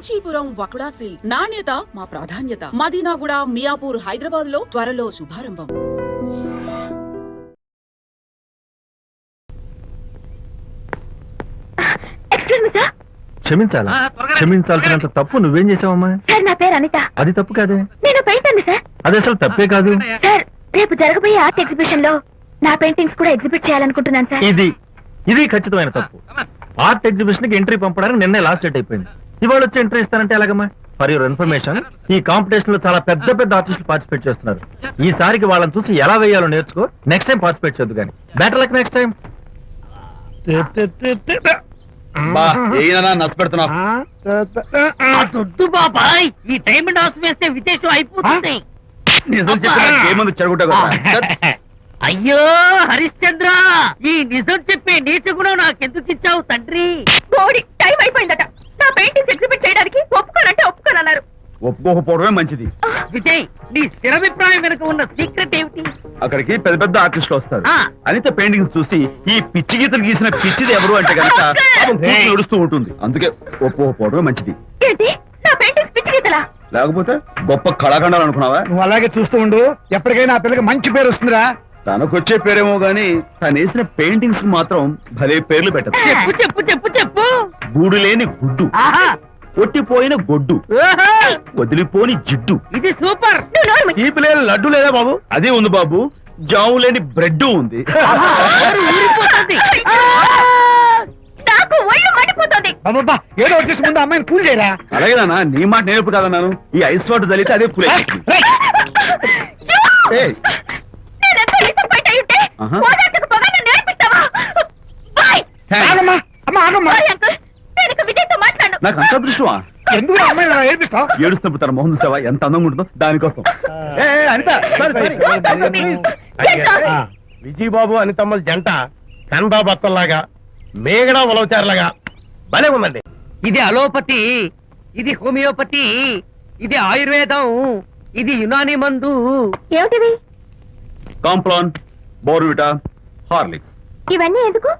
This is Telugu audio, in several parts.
కాంచీపురం వకుడా సిల్క్స్ నాణ్యత మా ప్రాధాన్యత. మదీనాగూడ, మియాపూర్, హైదరాబాద్ లో త్వరలో శుభారంభం. క్షమించాలా? క్షమించాల్సినంత తప్పు నువ్వేం చేసావమ్మా? సార్, నా పేరు అనిత. అది తప్పు కాదే. నేను పెయింటర్ సార్. అది అసలు తప్పే కాదు సార్. రేపు జరగబోయే ఆర్ట్ ఎగ్జిబిషన్ లో నా పెయింటింగ్స్ కూడా ఎగ్జిబిట్ చేయాలనుకుంటున్నాను సార్. ఇది ఖచ్చితమైన తప్పు. ఆర్ట్ ఎగ్జిబిషన్ కి ఎంట్రీ పంపడానికి నిన్నే లాస్ట్ డేట్ అయిపోయింది. ఇవాళ వచ్చి ఎంట్రీ ఇస్తానంటే ఎలాగమ్మా? ఫర్ యువర్ ఇన్ఫర్మేషన్, ఈ కాంపిటీషన్ లో చాలా పెద్ద పెద్ద ఆర్టిస్టులు పార్టిసిపేట్ చేస్తున్నారు. ఈసారికి వాళ్ళని చూసి ఎలా వేయాలో నేర్చుకో. నెక్స్ట్ టైం పార్టిసిపేట్ చేయొద్దు కానీ. Better luck next time. బాబాయ్, ఈ డైమండ్ హౌస్ వేస్తే విశేషం అయిపోతుంది. నిజం చెప్పిన అయ్యో హరిశ్చంద్ర, ఈ నిజం చెప్పే నీచ గుణం నాకెందుకు ఇచ్చావు తండ్రి? బోడి టైం అయిపోయిందట. నా పెయింటింగ్స్ ఎగ్జిబిట్ చేయడానికి ఒప్పుకోనంటే ఒప్పుకోనన్నారు. ఒప్పుకోకపోవడమే మంచిది. విజయ్, నీ స్థిరాభిప్రాయం వెనుక ఉన్న సీక్రెట్ ఏమిటి? అక్కడికి పెద్ద పెద్ద ఆర్టిస్టులు వస్తారు. ఆ. అనిత పెయింటింగ్స్ చూసి ఈ పిచ్చి గీతలు గీసిన పిచ్చిది ఎవరు అంటే కనుక నడుస్తూ ఉంటుంది. అందుకే ఒప్పుకోకపోవడమే మంచిది. ఏంటి, నా పెయింటింగ్స్ పిచ్చి గీతలా? లేకపోతే గొప్ప కళాఖండాలు అనుకున్నావా? నువ్వు అలాగే చూస్తూ ఉండు. ఎప్పటికైనా ఆ పిల్లకి మంచి పేరు వస్తుందిరా. తనకొచ్చే పేరేమో గాని తను వేసిన పెయింటింగ్స్ కు మాత్రం భలే పేర్లు పెట్టదు. చెప్పు చెప్పు చెప్పు చెప్పు. గూడు లేని గుడ్డు, ఆహా, ఒట్టిపోయిన గొడ్డు, ఓహో, వదిలిపోని జిడ్డు. ఇది సూపర్. ఈ పిల్లల లడ్డు లేదా బాబు? అదే ఉంది బాబు. జాము లేని బ్రెడ్ ఉంది. ఆహా, నోరు ఊరిపోతుంది. నాకు ఒళ్ళు మండిపోతుంది. అబ్బబ్బా, ఏదో వచ్చేసి ముందు అమ్మాయిని పూజ చేయరా. అలాగే నాన్న, నీ మాట నేర్పు కాదన్నాను. ఈ ఐస్ వాటర్ చల్లితే అదే పూలే. నేనెంత disappoint అయి ఉంటే ఆహా. ఓదార్చకు పోగా నన్ను నేర్పిస్తావా? బాయ్. ఆగమ్మా, అమ్మ ఆగమ్మా. సారీ అంకుల్, నేను ఇక విజయ్తో మాట్లాడను. నాకు అంత దృష్టమా? ఎందుకు అమ్మాయిని అలా ఏడిపిస్తావు? ఏడుస్తున్నప్పుడు తన మొహం చూసావా ఎంత అందంగా ఉంటుందో? దానికోసం. అనిత, విజయ్ బాబు అనితమ్మల జంట కన్బా బత్తల్లాగా మేగడా ఉలవచారులాగా భలే ఉందండి. ఇది అలోపతి, ఇది హోమియోపతి, ఇది ఆయుర్వేదం, ఇది యునాని మందు. ఏమిటివి? Complan, Bournvita, Horlicks. ఇవన్నీ ఎందుకు?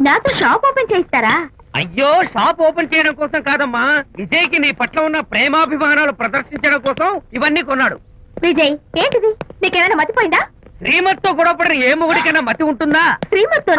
నాతో షాప్ ఓపెన్ చేయిస్తారా? అయ్యో, షాప్ ఓపెన్ చేయడం కోసం కాదమ్మా, విజయ్కి నీ పట్ల ఉన్న ప్రేమాభిమానాలు ప్రదర్శించడం కోసం ఇవన్నీ కొన్నాడు. విజయ్, ఏంటిది? నీకేమైనా మతిపోయిందా? శ్రీమతితో గొడవపడిన ఏ మొగుడికైనా మతి ఉంటుందా? శ్రీమతితో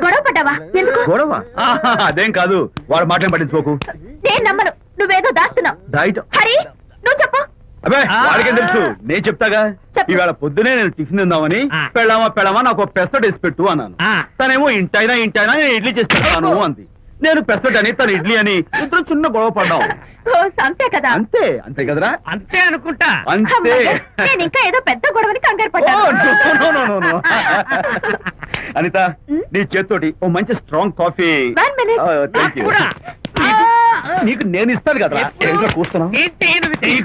గొడవ పడ్డావా? ఎందుకు? గొడవ? అదేం కాదు. వాడు మాటలు పట్టించుకోకు. నేను నమ్మను. నువ్వేదో దాస్తున్నావు. డైట్. హరి, నువ్వు చెప్పు. అబ్బే, వాడికేం తెలుసు? నేను చెప్తాగా. చెప్పు. ఇవాళ పొద్దునే నేను టిఫిన్ తిందామని పెళ్ళామా నాకు ఒక పెసరట్ వేసి పెట్టు అన్నాను. తనేమో ఇంటైనా నేను ఇడ్లీ చేసి పెడతాను అంది. నేను పెసరట్ అని, తను ఇడ్లీ అని, ఇద్దరు చిన్న గొడవ పడ్డాం. అంతే కదా? అంతే కదరా? అంతే అనుకుంటా. అంతే. అమ్మయ్య, నేను ఇంకా ఏదో పెద్ద గొడవని కంగారు ఓ, పడ్డాను. no. అనిత, నీ చేత్తోటి ఓ మంచి strong coffee. 1 minute. Thank you. కూడా. నీకు నేను ఇస్తాను కదా. ఎప్పుడు? కూస్తున్నావు. ఏంటి ఈయన విజయ్?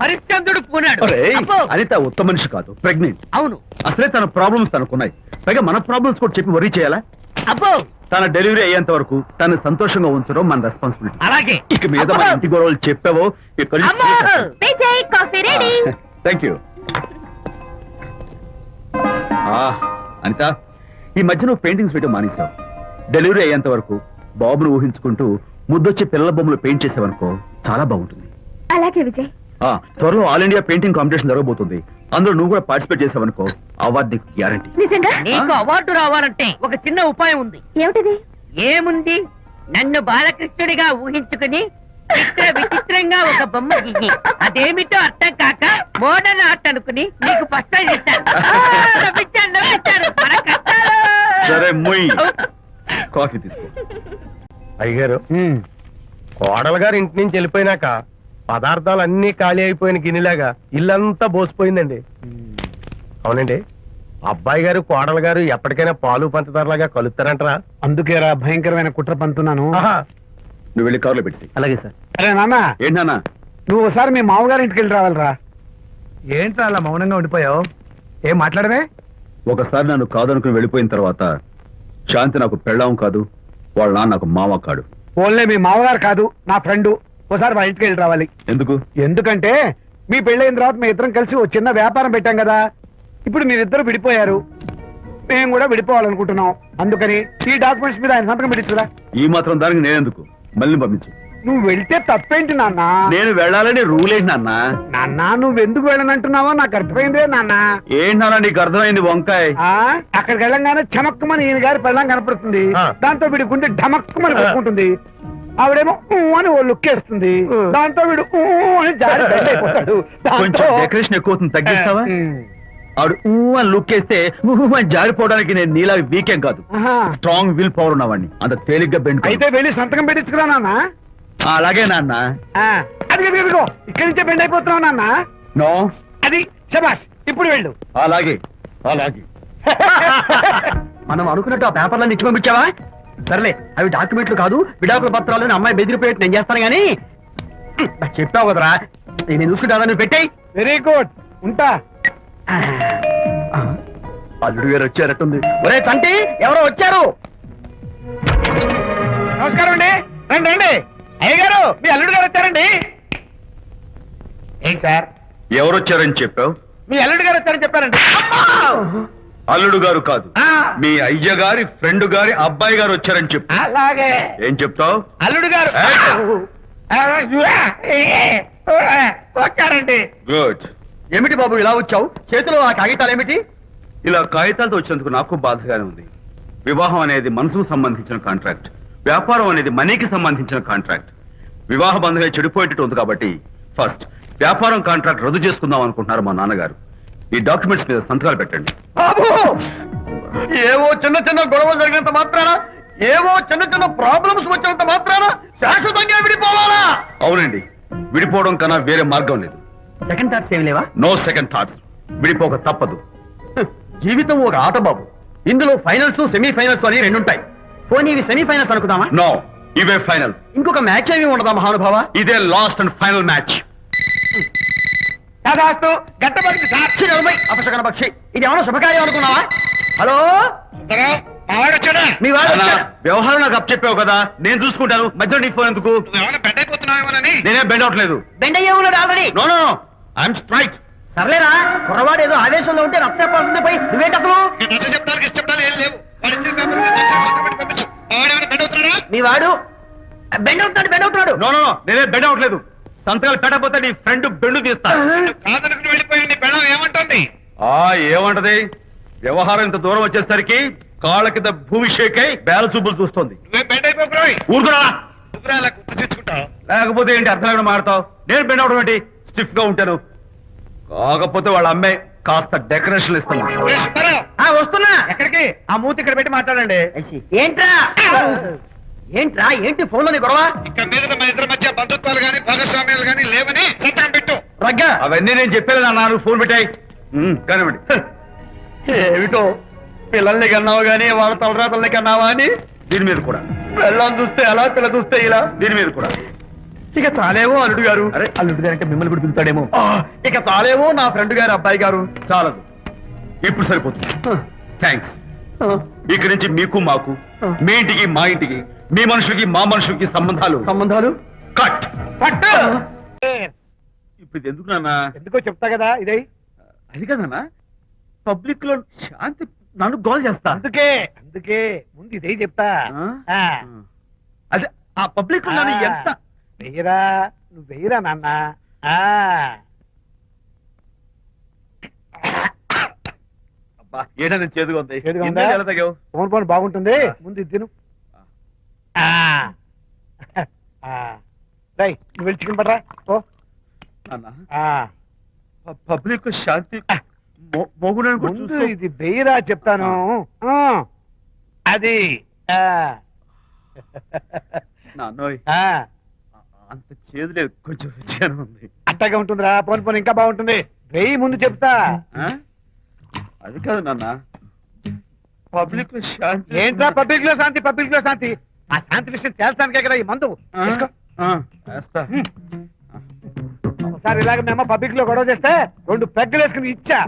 హరిశ్చంద్రుడు పూనాడు. అబ్బో. అనిత ఉత్తమ మనిషి కాదు, ప్రెగ్నెంట్. అవును. అసలే తన ప్రాబ్లమ్స్ తనకున్నాయి. పైగా మన ప్రాబ్లమ్స్ కూడా చెప్పి వరీ చేయాలా? అబ్బో, తన డెలివరీ అయ్యేంత వరకు తను సంతోషంగా ఉంచడం మన రెస్పాన్సిబిలిటీ. అలాగే. ఇక మీద మన ఇంటి గొడవలు చెప్పావో అమ్మో. Vijay, coffee ready. Thank you. Anitha, ఈ మధ్య నువ్వు పెయింటింగ్స్ వేయడం మానేశావు. డెలివరీ అయ్యేంత వరకు బాబును ఊహించుకుంటూ ముద్దొచ్చి పిల్లల బొమ్మలు పెయింట్ చేసావనుకో, చాలా బాగుంటుంది. అలాగే విజయ్. త్వరలో ఆల్ ఇండియా పెయింటింగ్ కాంపిటీషన్ జరగబోతుంది. అందులో నువ్వు కూడా పార్టిసిపేట్ చేసావనుకో, అవార్డు నీకు గ్యారంటీ. నిజంగా? నీకు అవార్డు రావాలంటే ఒక చిన్న ఉపాయం ఉంది. ఏమిటిది? ఏముంది? నన్ను బాలకృష్ణుడిగా ఊహించుకుని విచిత్రంగా ఒక బొమ్మ గీయి. అదేమిటో అర్థం కాక మోడర్న్ ఆర్ట్ అనుకుని నీకు ఫస్ట్ ప్రైజ్ ఇస్తాను. నవ్వించాను. మన కష్టాలు. సరే మొయ్, కాఫీ తీసుకో. అయ్యగారు, కోడలు గారు ఇంటి నుంచి వెళ్ళిపోయినాక పదార్థాలు అన్ని ఖాళీ అయిపోయిన గిన్నెలాగా ఇల్లంతా బోసిపోయిందండి. అవునండి, అబ్బాయి గారు కోడలు గారు ఎప్పటికైనా పాలు పంచదారలాగా కలుస్తారంటరా? అందుకేరా భయంకరమైన కుట్ర పంతున్నాను. నువ్వు వెళ్ళి కారులో పెట్టి. అలాగే సార్. అరే నాన్న, ఏంటన్నా? నువ్వు ఒకసారి మీ మామగారి ఇంటికి వెళ్ళి రావాలిరా. ఏంట్రా అలా మౌనంగా ఉండిపోయావు? ఏం మాట్లాడమే? ఒకసారి నన్ను కాదనుకుని వెళ్ళిపోయిన తర్వాత శాంతి నాకు పెళ్ళాం కాదు, వాళ్ళ నాన్న నాకు మామ కాడు. ఓన్లే మీ మామగారు కాదు, నా ఫ్రెండ్. ఒకసారి మా ఇంటికి వెళ్ళి రావాలి. ఎందుకు? ఎందుకంటే మీ పెళ్ళైన తర్వాత మీ ఇద్దరం కలిసి ఓ చిన్న వ్యాపారం పెట్టాం కదా. ఇప్పుడు మీరిద్దరు విడిపోయారు, మేము కూడా విడిపోవాలనుకుంటున్నాం. అందుకని ఈ డాక్యుమెంట్స్ మీద ఆయన సంతకం పెట్టించురా. ఈ మాత్రం దానికి నేనెందుకు? మళ్ళీ పంపించు. నువ్వు వెళ్తే తప్పేంటి నాన్న? నేను వెళ్ళాలని రూల్ ఏంటి నాన్న? నాన్న నువ్వు ఎందుకు వెళ్ళనంటున్నావో నాకు అర్థమైందే నాన్న. ఏంటి నాన్న నీకు అర్థమైంది వంకాయ? అక్కడికి వెళ్ళంగానే చమక్కుమని ఈయన గారి పెళ్ళం కనపడుతుంది. దాంతో వీడి గుండె ఢమక్కుమని కొట్టుకుంటుంది. ఆవిడేమో ఊ అని ఓ లుక్ వేస్తుంది. దాంతో వీడు ఊ అని జారి బెడ్ అయిపోతాడు. కొంచెం డెకరేషన్ ఎక్కువ అవుతుంది, తగ్గిస్తావా? ఆవిడ ఊ అని లుక్ వేస్తే ఊ అని జారిపోవడానికి నేను నీలా వీకేం కాదు, స్ట్రాంగ్ విల్ పవర్ ఉన్నవాడిని. అంత తేలిగ్గా బెండ్ అయితే వెళ్ళి సంతకం పెట్టించుకురా నాన్న. అలాగే నాన్న. అది ఇదిగో ఇక్కడి నుంచే బెండ్ అయిపోతున్నావు నాన్న. నో, అది శబాష్, ఇప్పుడు వెళ్ళు. అలాగే అలాగే. మనం అనుకున్నట్టు ఆ పేపర్లను ఇచ్చి పంపించావా? సర్లే, అవి డాక్యుమెంట్లు కాదు, విడాకుల పత్రాలను అమ్మాయి బెదిరిపోయేట్టు నేను చేస్తాను గానీ చెప్పావు కదరా, నేను చూసుకుంటా. నువ్వు పెట్టాయి. వెరీ గుడ్, ఉంటా. అల్లుడు గారు వచ్చారట్టుంది. ఒరే తంటి, ఎవరో వచ్చారు. నమస్కారం అండి. రండి రండి. అయ్య గారు, మీ అల్లుడు గారు వచ్చారండి. ఏంటి సార్? ఎవరు వచ్చారని చెప్పావు? మీ అల్లుడు గారు వచ్చారని చెప్పారండి. అల్లుడు గారు కాదు, ఆ, మీ అయ్య గారి ఫ్రెండ్ గారి అబ్బాయి గారు వచ్చారని చెప్పు. అలాగే. ఏం చెప్తావు? అల్లుడు గారు వచ్చారండి. గుడ్. ఏమిటి బాబు ఇలా వచ్చావు? చేతిలో ఆ కాగితాలు ఏమిటి? ఇలా కాగితాలతో వచ్చినందుకు నాకు బాధగానే ఉంది. వివాహం అనేది మనసుకు సంబంధించిన కాంట్రాక్ట్, వ్యాపారం అనేది మనీకి సంబంధించిన కాంట్రాక్ట్. వివాహ బంధంగా చెడిపోయేటట్టు ఉంది కాబట్టి ఫస్ట్ వ్యాపారం కాంట్రాక్ట్ రద్దు చేసుకుందాం అనుకుంటున్నారు మా నాన్నగారు. ఈ డాక్యుమెంట్స్ మీద సంతకాలు పెట్టండి. బాబు, ఏవో చిన్న చిన్న గొడవలు జరిగినంత మాత్రాన, ఏవో చిన్న చిన్న ప్రాబ్లమ్స్ వచ్చినంత మాత్రాన శాశ్వతంగా విడిపోవాలా? అవునండి, విడిపోవడం కన్నా వేరే మార్గం లేదు. సెకండ్ థాట్స్ ఏమి లేవా? No second thoughts. విడిపోక తప్పదు. జీవితం ఒక ఆట బాబు, ఇందులో ఫైనల్స్ సెమీఫైనల్స్ అని రెండుంటాయి. పోనీ ఇవి సెమీఫైనల్స్ అనుకుందామా? నో, ఇవే ఫైనల్. ఇంకొక మ్యాచ్ ఏమి ఉండదా మహానుభావ? ఇదే లాస్ట్ అండ్ ఫైనల్ మ్యాచ్. కాదాస్తు గట్టబడింది సార్. అపశకన పక్షి, ఇది ఏమన్నా శుభకార్యం అనుకున్నావా? హలో, వచ్చాడా? మీ వాడు అన్నా, వచ్చాడా? వ్యవహారం నాకు అప్ చెప్పావు కదా, నేను చూసుకుంటాను. మధ్యలో నీకు ఫోన్ ఎందుకు? ఏమైనా బెడ్ అయిపోతున్నావేమోనని. నేనే బెండ్ అవట్లేదు. బెండ్ అయ్యే ఉన్నాడు already. No no no, I'm straight. సర్లేరా, కుర్రవాడు ఏదో ఆవేశంలో ఉంటే రక్త పడుతుంది. పోయి నువ్వేంటి అసలు? చెప్తాను ఏం లేవు. వాడు ఇచ్చిన పేపర్ మీద సంతకం పెట్టి పంపించు. వాడేమైనా బెడ్ అవుతున్నాడా? మీ వాడు బెండ్ అవుతున్నాడు, బెండ్ అవుతున్నాడు. నో నో నో, నేనే బెండ్ అవట్లేదు. సంతకాలు పెట్టకపోతే నీ ఫ్రెండ్ బెండు తీస్తా. కాదనుకుని వెళ్ళిపోయి నీ పెళ్ళం ఏమంటుంది? ఏమంటది? వ్యవహారం ఇంత దూరం వచ్చేసరికి కాళ్ళ కింద భూమిషేకై బేల చూపులు చూస్తుంది. నువ్వే బెడ్ అయిపోకురాయి. ఊరుకురా. నువ్వురా అలా గుర్తు తెచ్చుకుంటావు. లేకపోతే ఏంటి అర్థం లేకుండా మాడతావు? నేను బెండ్ అవడం ఏంటి? స్టిఫ్ గా ఉంటాను. కాకపోతే వాళ్ళ అమ్మాయి కాస్త డెకరేషన్ ఇస్తాను. వస్తున్నా. ఎక్కడికి? ఆ మూతి ఇక్కడ పెట్టి మాట్లాడండి. ఏంట్రా ఏంట్రా ఏంటి ఫోన్ లోని గొడవ? ఇక్కడ మీద మన ఇద్దరి మధ్య బంధుత్వాలు గాని భాగస్వామ్యాలు గాని లేవని సంతకం పెట్టు. రగ్గా అవన్నీ నేను చెప్పాను నాన్న, ఫోన్ పెట్టాయి కానివ్వండి. ఏమిటో పిల్లల్ని కన్నావు గానీ వాళ్ళ తలరాతల్ని కన్నావా అని దీని మీద కూడా. పిల్లల్ని చూస్తే అలా, పిల్ల చూస్తే ఇలా, దీని మీద కూడా. ఇక చాలేమో అల్లుడు గారు. అరే, అల్లుడు గారు అంటే మిమ్మల్ని కూడా పిలుతాడేమో. ఇక చాలేమో నా ఫ్రెండ్ గారు అబ్బాయి గారు. చాలదు, ఇప్పుడు సరిపోతుంది. థ్యాంక్స్. ఇక్కడి నుంచి మీకు మాకు, మీ ఇంటికి మా ఇంటికి, మీ మనుషులకి మా మనుషులకి సంబంధాలు కట్. పట్టు. ఇప్పుడు ఇది ఎందుకు నాన్న? ఎందుకో చెప్తా కదా ఇదే. అది కదన్నా, పబ్లిక్ లో శాంతి నన్ను గోల్ చేస్తా. అందుకే ముందు ఇదే చెప్తా. అదే ఆ పబ్లిక్ లో నన్ను ఎంత వెయ్యరా, నువ్వు వెయ్యరా నాన్న. అబ్బా, ఏంటని చేదుగా ఉంది. చేదుగా ఉందా? ఇందాక ఎలా తాగావు? ఫోన్ ఫోన్ బాగుంటుంది. ముందు ఇది తిను. రై, నువ్వు వెళ్ళి చికెన్ పడరా. ఓ నాన్న, పబ్లిక్ లో శాంతి మొగుడని కూడా ముందు చూస్తూ- ఇది వెయ్యరా చెప్తాను. అది నాన్నోయ్, ఆ, అంత చేదు లేదు, కొంచెం రుచిగానే ఉంది. అట్టగా ఉంటుందిరా. పోను పోను ఇంకా బాగుంటుంది. వెయ్యి ముందు చెప్తా. ఆ? అది కాదు నాన్న, పబ్లిక్ లో శాంతి. ఏంట్రా పబ్లిక్ లో శాంతి? పబ్లిక్ లో శాంతి? ఆ శాంతి విషయం తేల్చడానికే కదా ఈ మందు. ఆ? తీసుకో. వేస్తా. ఒకసారి ఇలాగ మేము పబ్లిక్ లో గొడవ చేస్తే 2 పెగ్గలు వేసుకుని ఇచ్చా.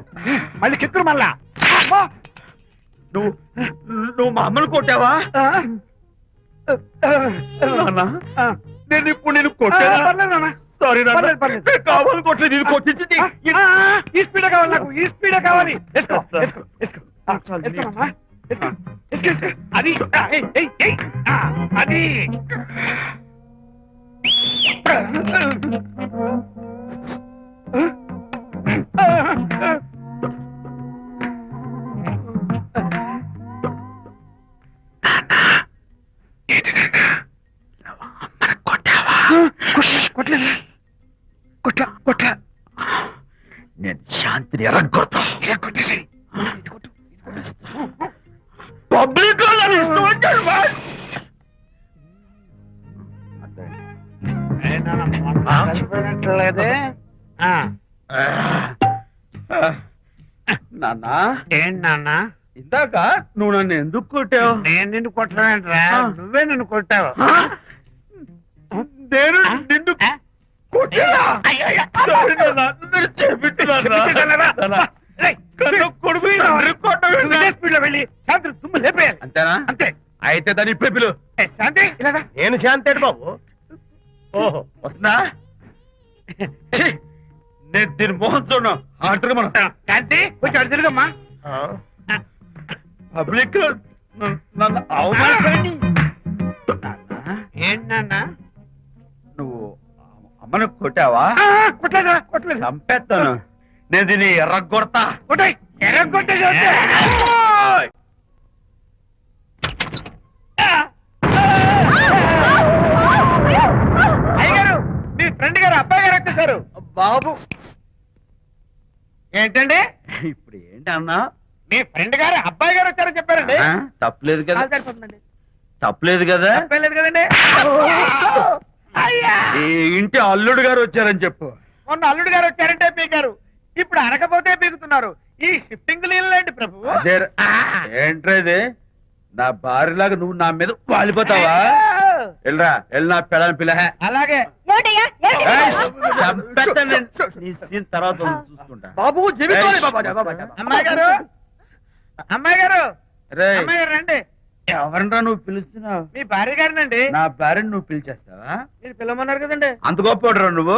మళ్ళీ కిక్కురు మళ్ళా. అమ్మా! నువ్వు మా అమ్మను కొట్టావా? నాన్న, ఆ, నేను ఇప్పుడు నేను కొట్టానా? పర్లేదు నాన్న. సారీ నాన్న, పర్లేదు, పర్లేదు. నేను కావాలని కొట్టలేదు, ఇది కొట్టించింది. ఈ స్పీడే కావాలి నాకు. ఈ స్పీడే కావాలి. వేసుకో, వేసుకో, వేసుకో. ఆ, వేసుకోనమ్మా. వేసుకో, వేసుకో, వేసుకో. అది. ఆ, ఏయ్, ఏయ్, ఏయ్. ఆ, అది. కొట్లా నేను శాంతిని ఎరగొడతా. పబ్లిక్ లేదే. నాన్న ఏంటి నాన్న? ఇందాక నువ్వు నన్ను ఎందుకు కొట్టావు? నేను నిన్ను కొట్టలేంట్రా, నువ్వే నన్ను కొట్టావు. నేను నిన్ను కొట్టానా? Sorry నాన్న, నేను చేపించానురా. కన్ను కొడుకు తండ్రి కొట్టవేంటి? స్పీడ్ లో వెళ్ళి శాంతి తుమ్ము లేపేయాలి. అంతేనా? అంతే. అయితే దాన్ని ఇప్పుడే పిలు. శాంతి ఇలా రా. నేను శాంతేడు బాబు. ఓహో వస్తున్నా. ఛీ, నేను దీని మోహన్ చూడను. ఆటగా మనం శాంతి కొంచెం అటు తిరుగమ్మా. పబ్లిక్ నన్ను అవమానించండి. ఏంటి నాన్న? నువ్వు అమ్మను కొట్టావా? కొట్టలేదు. చంపేస్తాను. నేను దీన్ని ఎర్రగొడతా. కొట్టాయి ఎర్రగొట్టే అయ్యగారు, మీ ఫ్రెండ్ గారు అబ్బాయి గారు వచ్చేసారు. బాబు ఏంటండి? ఇప్పుడు ఏంటి అన్నా? మీ ఫ్రెండ్ గారు అబ్బాయి గారు వచ్చారని చెప్పారండి. తప్పలేదు కదా? సరిపోతుందండి. తప్పలేదు కదా? తప్పలేదు కదండి. అయ్యా, ఈ ఇంటి అల్లుడు గారు వచ్చారని చెప్పు. మొన్న అల్లుడు గారు వచ్చారంటే పీకారు, ఇప్పుడు అనకపోతే పీకుతున్నారు. ఈ షిఫ్టింగ్ లీలండి ప్రభు. అదే ఏంట్రేది? నా భార్యలాగా నువ్వు నా మీద వాలిపోతావా? వెళ్ళరా, వెళ్ళి నా పెళ్ళని పిల్ల. అలాగే. తర్వాత చూసుకుంటా. బాబు జీవితం అమ్మాయి గారు, అమ్మాయి గారు, రేయ్, అమ్మాయి గారు రండి. ఎవరినరా నువ్వు పిలుస్తున్నావు? మీ భార్య గారినండి. నా భార్యను నువ్వు పిలిచేస్తావా? మీరు పిల్లమన్నారు కదండి. అంత గొప్ప నువ్వు?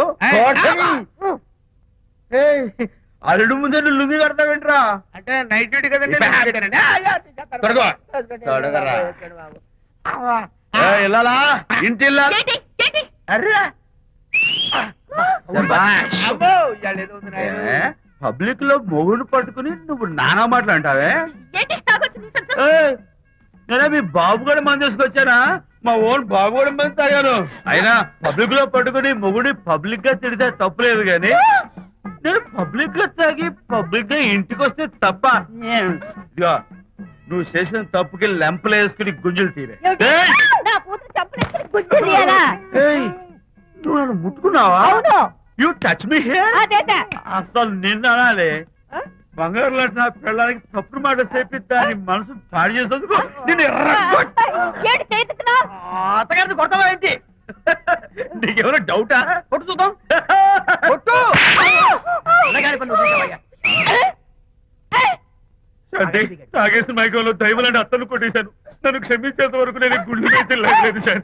ఏయ్, అల్లుడు ముందే నువ్వు లుంగి కడతావేంట్రా? అంటే నైట్ డ్యూటీ కదండి. త్వరగా. త్వరగా. ఇల్లాలా, ఇంటి ఇల్లాలా? అర్రా. శభాష్. ఏ, పబ్లిక్ లో మొగుడు పట్టుకుని నువ్వు నానా మాటలు అంటావే? ఏయ్, నేనే మీ బాబు కూడా మంది తీసుకొచ్చానా? మా ఓన్ బాబు కూడా మంది తాగాను. అయినా పబ్లిక్ లో పట్టుకుని మొగుడి పబ్లిక్ గా తిడితే తప్పులేదు గాని నేను పబ్లిక్ గా తాగి పబ్లిక్ గా ఇంటికి వస్తే తప్ప. ఇదిగో, నువ్వు చేసిన తప్పుకి లెంపలు వేసుకుని గుంజులు తీరే. ఏయ్, నువ్వు నన్ను ముట్టుకున్నావా? You touch me here. అసలు నిన్న అనాలి. బంగారు లాంటి నా పిల్లలకి తప్పుడు మాట చెప్పి దాని మనసు పాడు చేసేందుకు నేను అత్తగారిని కొడతావా ఏంటి? నీకేమైనా డౌటా? కొట్టు చూద్దాం. కొట్టు. శాంతి, తాగేసిన మైకంలో దైవం లాంటి అత్తను కొట్టేశాను. నన్ను క్షమించేంత వరకు నేను గుళ్ళు వేసి లేదు శాంతి.